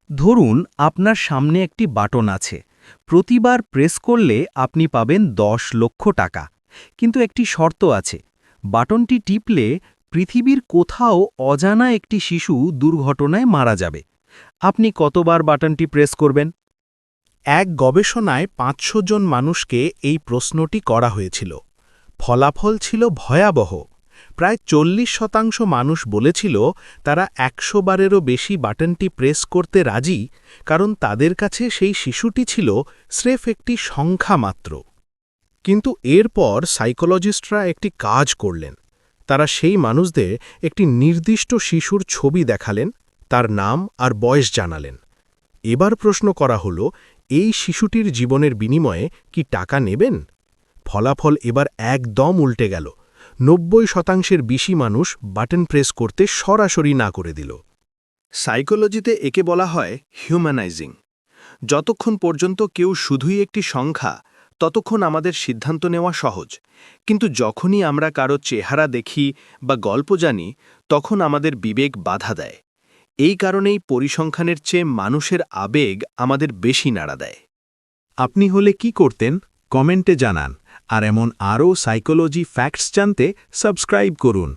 ধরুন আপনার সামনে একটি বাটন আছে। প্রতিবার প্রেস করলে আপনি পাবেন 10 লক্ষ টাকা। কিন্তু একটি শর্ত আছে। বাটনটি টিপলে পৃথিবীর কোথাও অজানা একটি শিশু দুর্ঘটনায় মারা যাবে। আপনি কতবার বাটনটি প্রেস করবেন? এক গবেষণায় ৫০০ জন মানুষকে এই প্রশ্নটি করা হয়েছিল। ফলাফল ছিল ভয়াবহ। প্রায় ৪০% মানুষ বলেছিল তারা ১০০ বারেরও বেশি বাটনটি প্রেস করতে রাজি, কারণ তাদের কাছে সেই শিশুটি ছিল স্রেফ একটি সংখ্যা মাত্র। কিন্তু এরপর সাইকোলজিস্টরা একটি কাজ করলেন। তারা সেই মানুষদের একটি নির্দিষ্ট শিশুর ছবি দেখালেন, তার নাম আর বয়স জানালেন। এবার প্রশ্ন করা হলো, এই শিশুটির জীবনের বিনিময়ে কি টাকা নেবেন? ফলাফল এবার একদম উল্টে গেল। ৯০% বেশি মানুষ বাটন প্রেস করতে সরাসরি না করে দিল। সাইকোলজিতে একে বলা হয় হিউম্যানাইজিং। যতক্ষণ পর্যন্ত কেউ শুধুই একটি সংখ্যা, ততক্ষণ আমাদের সিদ্ধান্ত নেওয়া সহজ। কিন্তু যখনই আমরা কারো চেহারা দেখি বা গল্প জানি, তখন আমাদের বিবেক বাধা দেয়। এই কারণেই পরিসংখ্যানের চেয়ে মানুষের আবেগ আমাদের বেশি নাড়া দেয়। আপনি হলে কি করতেন? কমেন্টে জানান। আর এমন আরও সাইকোলজি ফ্যাক্টস জানতে সাবস্ক্রাইব করুন।